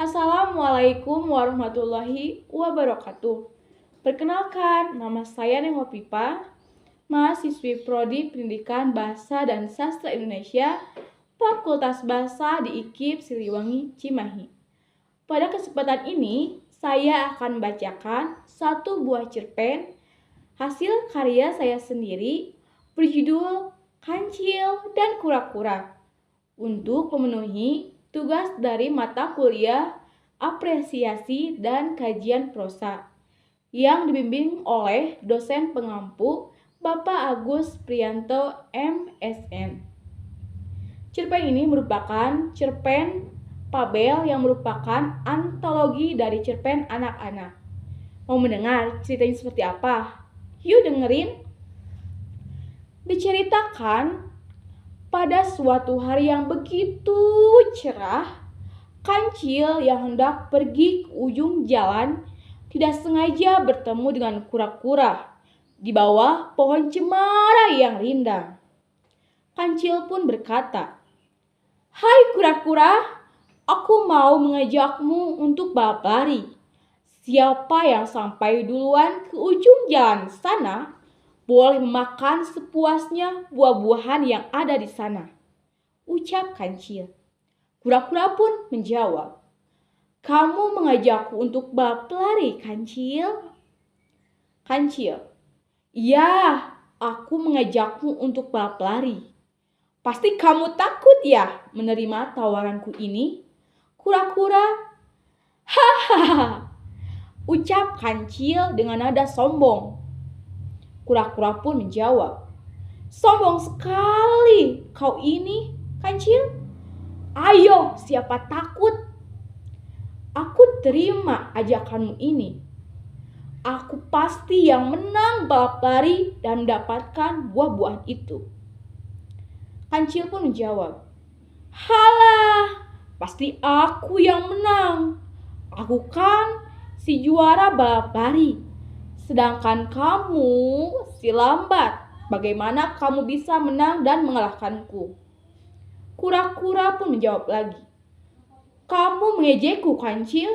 Assalamualaikum warahmatullahi wabarakatuh. Perkenalkan, nama saya Nemo Pipa, mahasiswi Prodi Pendidikan Bahasa dan Sastra Indonesia, Fakultas Bahasa di IKIP Siliwangi, Cimahi. Pada kesempatan ini, saya akan membacakan satu buah cerpen hasil karya saya sendiri berjudul Kancil dan Kura-Kura untuk memenuhi tugas dari mata kuliah apresiasi dan kajian prosa yang dibimbing oleh dosen pengampu Bapak Agus Priyanto MSN. Cerpen ini merupakan cerpen Fabel yang merupakan antologi dari cerpen anak-anak. Mau mendengar ceritanya seperti apa? Yuk dengerin. Diceritakan pada suatu hari yang begitu cerah, Kancil yang hendak pergi ke ujung jalan tidak sengaja bertemu dengan kura-kura di bawah pohon cemara yang rindang. Kancil pun berkata, "Hai kura-kura, aku mau mengajakmu untuk balap lari. Siapa yang sampai duluan ke ujung jalan sana, boleh memakan sepuasnya buah-buahan yang ada di sana," ucap Kancil. Kura-kura pun menjawab, "Kamu mengajakku untuk balap lari, Kancil?" Kancil, "Iya, aku mengajakmu untuk balap lari." "Pasti kamu takut ya menerima tawaranku ini?" Kura-kura, "Hahaha," ucap Kancil dengan nada sombong. Kura-kura pun menjawab, "Sombong sekali kau ini, Kancil. Ayo, siapa takut? Aku terima ajakanmu ini. Aku pasti yang menang balap lari dan mendapatkan buah-buahan itu." Kancil pun menjawab, "Halah, pasti aku yang menang. Aku kan si juara balap lari. Sedangkan kamu si lambat. Bagaimana kamu bisa menang dan mengalahkanku?" Kura-kura pun menjawab lagi, "Kamu mengejekku, Kancil?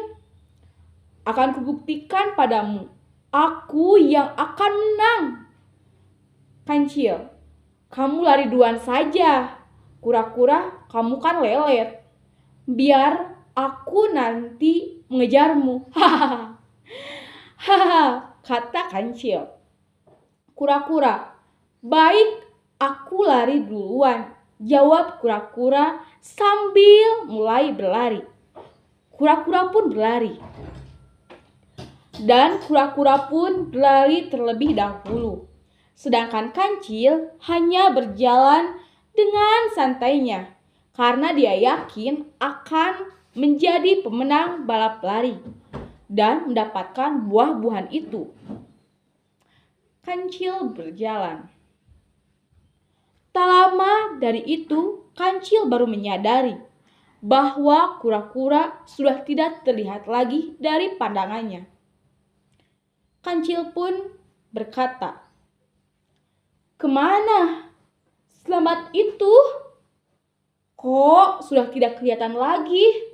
Akan kubuktikan padamu. Aku yang akan menang." Kancil, "Kamu lari duluan saja. Kura-kura, kamu kan lelet. Biar aku nanti mengejarmu." Hahaha. Hahaha, kata Kancil. Kura-kura, "Baik, aku lari duluan," jawab kura-kura sambil mulai berlari. Kura-kura pun berlari. Dan kura-kura pun berlari terlebih dahulu. Sedangkan Kancil hanya berjalan dengan santainya karena dia yakin akan menjadi pemenang balap lari dan mendapatkan buah-buahan itu. Kancil berjalan. Tak lama dari itu, Kancil baru menyadari bahwa kura-kura sudah tidak terlihat lagi dari pandangannya. Kancil pun berkata, "Kemana selamat itu? Kok sudah tidak kelihatan lagi?"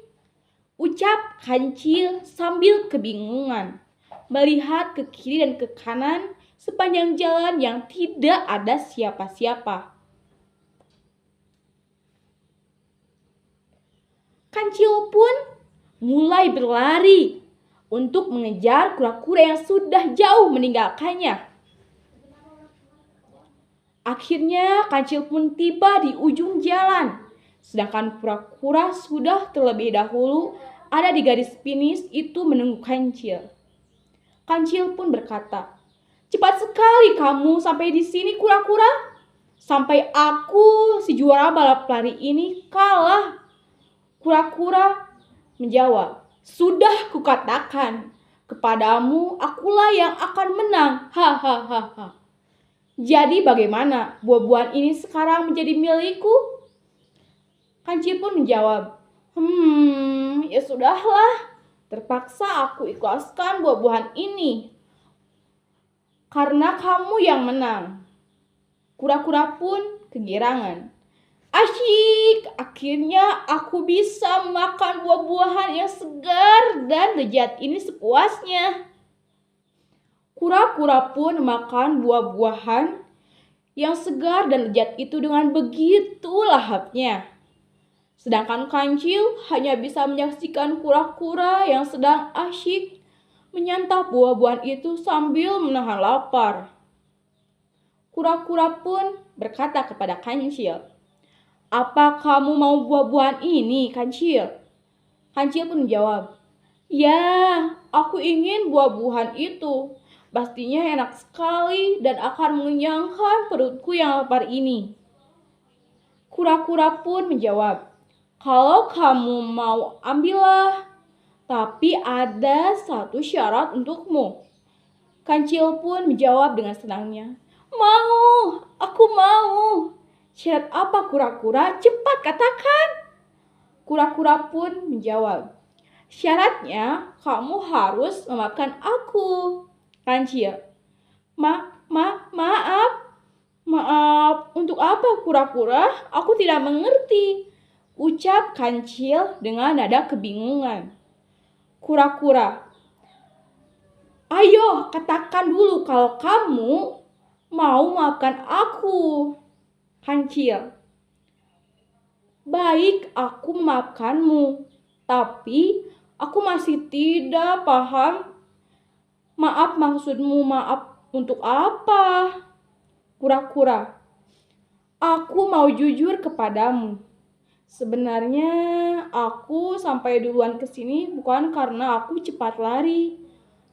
ucap Kancil sambil kebingungan melihat ke kiri dan ke kanan sepanjang jalan yang tidak ada siapa-siapa. Kancil pun mulai berlari untuk mengejar kura-kura yang sudah jauh meninggalkannya. Akhirnya Kancil pun tiba di ujung jalan, sedangkan kura-kura sudah terlebih dahulu ada di garis finish itu menunggu Kancil. Kancil pun berkata, "Cepat sekali kamu sampai di sini, kura-kura. Sampai aku si juara balap lari ini kalah." Kura-kura menjawab, "Sudah kukatakan kepadamu, akulah yang akan menang. Hahaha. Jadi bagaimana buah-buahan ini sekarang menjadi milikku?" Kancil pun menjawab, Ya sudahlah. Terpaksa aku ikhlaskan buah-buahan ini karena kamu yang menang." Kura-kura pun kegirangan. Asyik, akhirnya aku bisa makan buah-buahan yang segar dan lezat ini sepuasnya. Kura-kura pun makan buah-buahan yang segar dan lezat itu dengan begitu lahapnya. Sedangkan kancil hanya bisa menyaksikan kura-kura yang sedang asyik menyantap buah-buahan itu sambil menahan lapar. Kura-kura pun berkata kepada kancil, "Apa kamu mau buah-buahan ini, Kancil?" Kancil pun menjawab, "Ya, aku ingin buah-buahan itu. Pastinya enak sekali dan akan mengenyangkan perutku yang lapar ini." Kura-kura pun menjawab, "Kalau kamu mau, ambillah. Tapi ada satu syarat untukmu." Kancil pun menjawab dengan senangnya, "Mau, aku mau." "Syarat apa, kura-kura? Cepat katakan." Kura-kura pun menjawab, "Syaratnya kamu harus memaafkan aku." Kancil, Maaf. Maaf, untuk apa, kura-kura? Aku tidak mengerti." Ucap Kancil dengan nada kebingungan. Kura-kura, "Ayo katakan dulu kalau kamu mau maafkan aku." Kancil, "Baik, aku memaafkanmu. Tapi aku masih tidak paham. Maaf maksudmu maaf untuk apa?" Kura-kura, "Aku mau jujur kepadamu. Sebenarnya aku sampai duluan ke sini bukan karena aku cepat lari,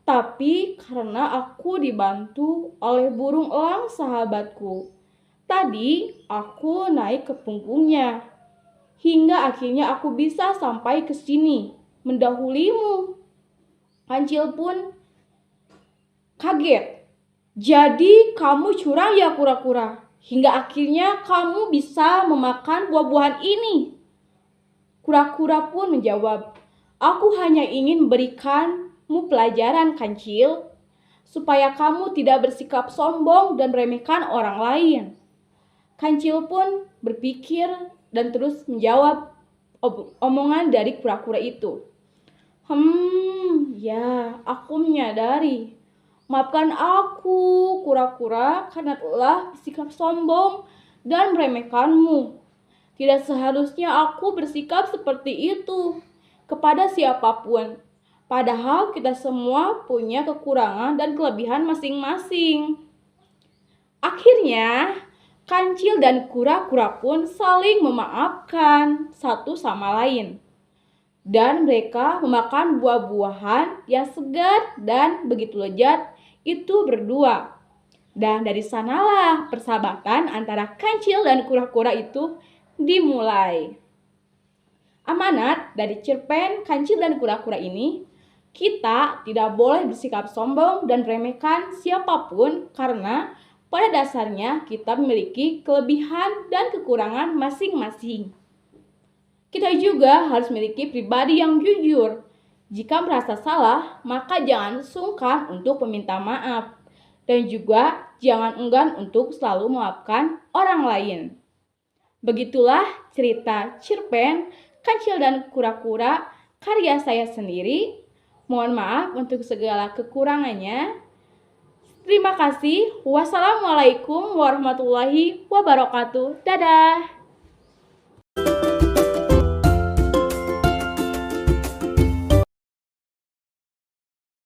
tapi karena aku dibantu oleh burung elang sahabatku. Tadi aku naik ke punggungnya, hingga akhirnya aku bisa sampai ke sini, mendahulimu." Kancil pun kaget. "Jadi kamu curang ya, kura-kura? Hingga akhirnya kamu bisa memakan buah-buahan ini?" Kura-kura pun menjawab, "Aku hanya ingin memberikanmu pelajaran, Kancil, supaya kamu tidak bersikap sombong dan meremehkan orang lain." Kancil pun berpikir dan terus menjawab omongan dari kura-kura itu. Ya, aku menyadari. Maafkan aku, kura-kura, karena telah bersikap sombong dan meremehkanmu. Tidak seharusnya aku bersikap seperti itu kepada siapapun. Padahal kita semua punya kekurangan dan kelebihan masing-masing. Akhirnya, Kancil dan kura-kura pun saling memaafkan satu sama lain. Dan mereka memakan buah-buahan yang segar dan begitu lezat itu berdua. Dan dari sanalah persahabatan antara Kancil dan kura-kura itu dimulai. Amanat dari cerpen Kancil dan kura-kura ini, kita tidak boleh bersikap sombong dan meremehkan siapapun karena pada dasarnya kita memiliki kelebihan dan kekurangan masing-masing. Kita juga harus memiliki pribadi yang jujur. Jika merasa salah, maka jangan sungkan untuk meminta maaf. Dan juga jangan enggan untuk selalu memaafkan orang lain. Begitulah cerita cerpen Kancil dan Kura-kura karya saya sendiri. Mohon maaf untuk segala kekurangannya. Terima kasih. Wassalamualaikum warahmatullahi wabarakatuh. Dadah.